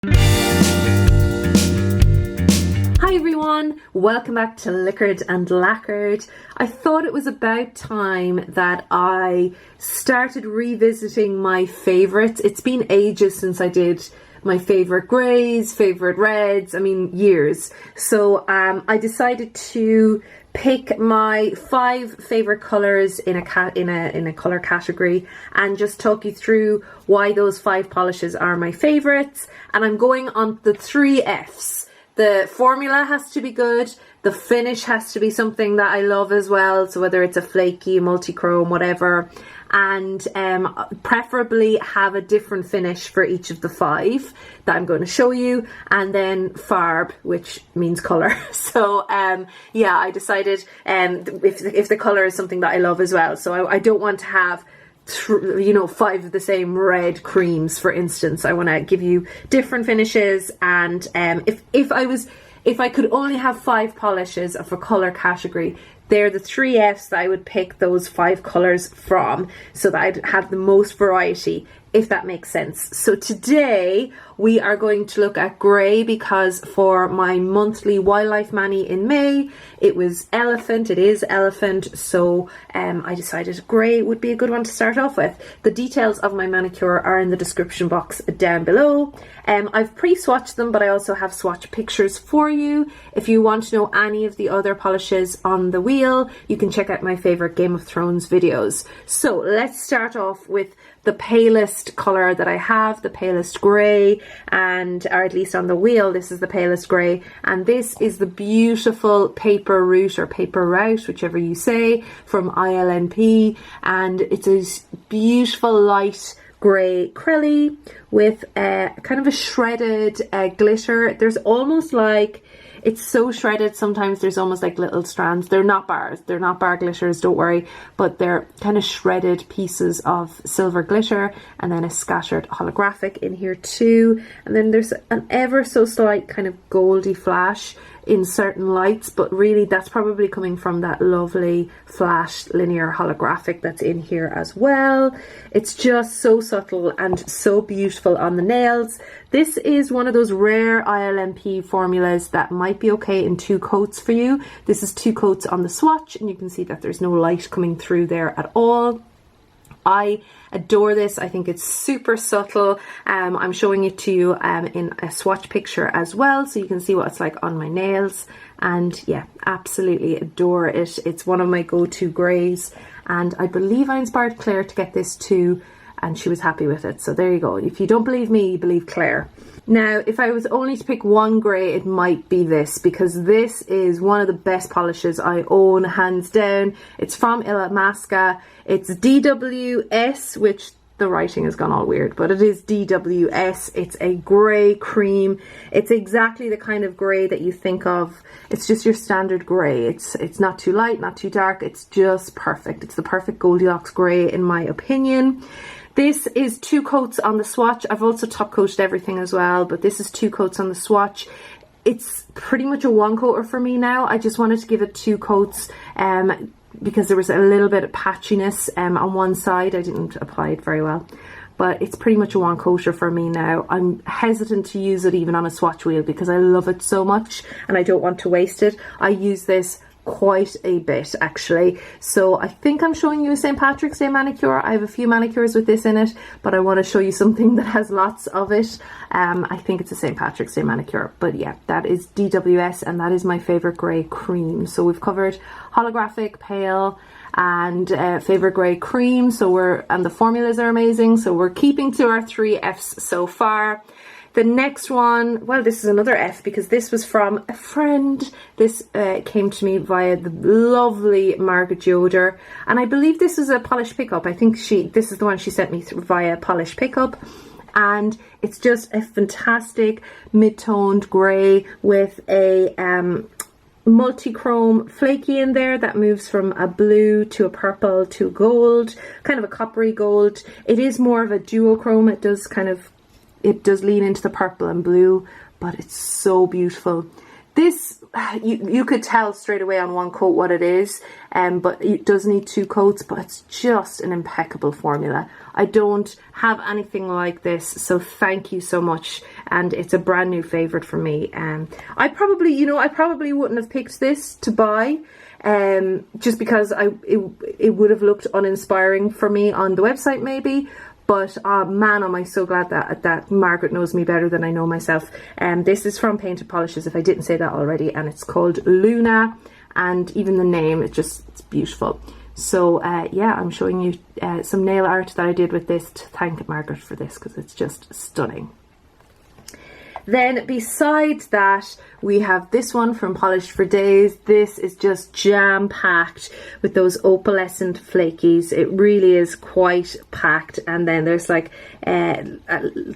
Hi everyone, welcome back to Liquored and Lacquered. I thought it was about time that I started revisiting my favourites. It's been ages since I did my favourite greys, favourite reds, I mean years. So I decided to pick my 5 favourite colours in a colour category and just talk you through why those 5 polishes are my favourites. And I'm going on the 3 Fs. The formula has to be good, the finish has to be something that I love as well, so whether it's a flaky, multi-chrome, whatever, and preferably have a different finish for each of the 5 that I'm going to show you, and then farb, which means colour. So yeah, I decided if the colour is something that I love as well, so I don't want to have 5 of the same red creams, for instance. I want to give you different finishes, and if I could only have 5 polishes of a color category, they're the 3 Fs that I would pick those 5 colors from, so that I'd have the most variety, if that makes sense. So today we are going to look at grey, because for my monthly wildlife mani in May, it was elephant, it is elephant, so I decided grey would be a good one to start off with. The details of my manicure are in the description box down below. I've pre-swatched them, but I also have swatch pictures for you. If you want to know any of the other polishes on the wheel, you can check out my favourite Game of Thrones videos. So let's start off with the palest colour that I have, the palest grey, and or at least on the wheel this is the palest grey, and this is the beautiful Paper Route or Paper Route, whichever you say, from ILNP, and it's a beautiful light grey crelly with kind of a shredded glitter. There's almost like, it's so shredded sometimes there's almost like little strands. They're not bars, they're not bar glitters, don't worry, but they're kind of shredded pieces of silver glitter, and then a scattered holographic in here too, and then there's an ever so slight kind of goldy flash in certain lights, but really that's probably coming from that lovely flashed linear holographic that's in here as well. It's just so subtle and so beautiful on the nails. This is one of those rare ILNP formulas that might be okay in 2 coats for you. This is 2 coats on the swatch, and you can see that there's no light coming through there at all. I adore this. I think it's super subtle. I'm showing it to you in a swatch picture as well, so you can see what it's like on my nails, and yeah, absolutely adore it. It's one of my go-to greys, and I believe I inspired Claire to get this too, and she was happy with it. So there you go. If you don't believe me, you believe Claire. Now, if I was only to pick one grey, it might be this, because this is one of the best polishes I own, hands down. It's from Illamasqua. It's DWS, which the writing has gone all weird, but it is DWS. It's a grey cream. It's exactly the kind of grey that you think of. It's just your standard grey. It's not too light, not too dark. It's just perfect. It's the perfect Goldilocks grey in my opinion. This is 2 coats on the swatch. I've also top coated everything as well, but this is 2 coats on the swatch. It's pretty much a 1 coater for me now. I just wanted to give it 2 coats because there was a little bit of patchiness on one side. I didn't apply it very well, but it's pretty much a 1 coater for me now. I'm hesitant to use it even on a swatch wheel because I love it so much and I don't want to waste it. I use this quite a bit actually, so I think I'm showing you a St. Patrick's Day manicure. I have a few manicures with this in it, but I want to show you something that has lots of it. I think it's a St. Patrick's Day manicure, but yeah, that is DWS, and that is my favorite grey cream. So we've covered holographic, pale, and favorite grey cream, and the formulas are amazing, so we're keeping to our 3 Fs so far. The next one, well, this is another F because this was from a friend. This came to me via the lovely Margaret Yoder, and I believe this is a polish pickup. I think this is the one she sent me via polish pickup, and it's just a fantastic mid-toned grey with a multi-chrome flaky in there that moves from a blue to a purple to gold, kind of a coppery gold. It is more of a duochrome. It does lean into the purple and blue, but it's so beautiful. This, you could tell straight away on one coat what it is, but it does need 2 coats, but it's just an impeccable formula. I don't have anything like this, so thank you so much, and it's a brand new favourite for me. I probably, you know, I probably wouldn't have picked this to buy, just because it would have looked uninspiring for me on the website maybe. But man, am I so glad that Margaret knows me better than I know myself. This is from Painted Polishes, if I didn't say that already, and it's called Luna, and even the name, it's beautiful. So yeah, I'm showing you some nail art that I did with this to thank Margaret for this, because it's just stunning. Then besides that, we have this one from Polished for Days. This is just jam-packed with those opalescent flakies. It really is quite packed. And then there's like a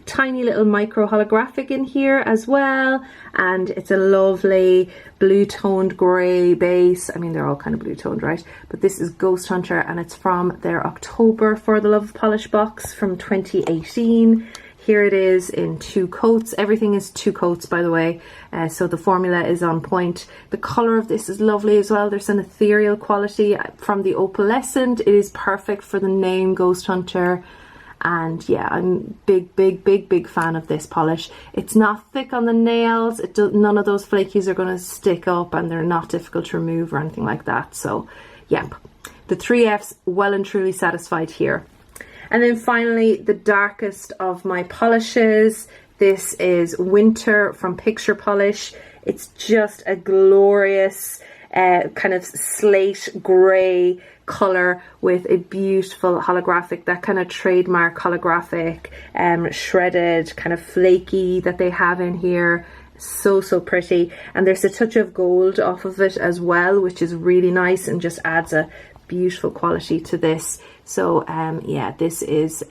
tiny little micro holographic in here as well. And it's a lovely blue toned grey base. I mean, they're all kind of blue toned, right? But this is Ghost Hunter, and it's from their October For the Love of Polish box from 2018. Here it is in 2 coats. Everything is 2 coats, by the way, so the formula is on point. The colour of this is lovely as well. There's an ethereal quality from the opalescent. It is perfect for the name Ghost Hunter. And yeah, I'm big fan of this polish. It's not thick on the nails. None of those flakies are going to stick up, and they're not difficult to remove or anything like that. So yeah, the 3 F's well and truly satisfied here. And then finally, the darkest of my polishes. This is Winter from Picture Polish. It's just a glorious kind of slate grey colour with a beautiful holographic, that kind of trademark holographic, shredded, kind of flaky that they have in here. So pretty. And there's a touch of gold off of it as well, which is really nice and just adds a beautiful quality to this. So yeah, this is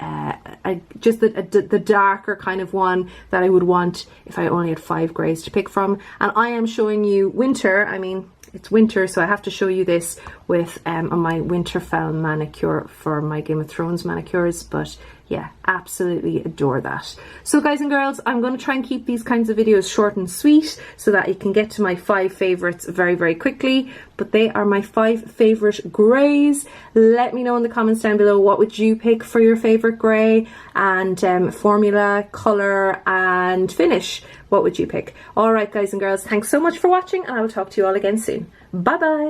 just the darker kind of one that I would want if I only had 5 greys to pick from. And I am showing you Winter. I mean, it's winter, so I have to show you this with on my Winterfell manicure for my Game of Thrones manicures. But yeah, absolutely adore that. So guys and girls, I'm going to try and keep these kinds of videos short and sweet so that you can get to my 5 favorites very quickly. But they are my 5 favorite greys. Let me know in the comments down below, what would you pick for your favorite grey, and formula, color and finish. What would you pick? All right guys and girls, thanks so much for watching, and I will talk to you all again soon. Bye bye.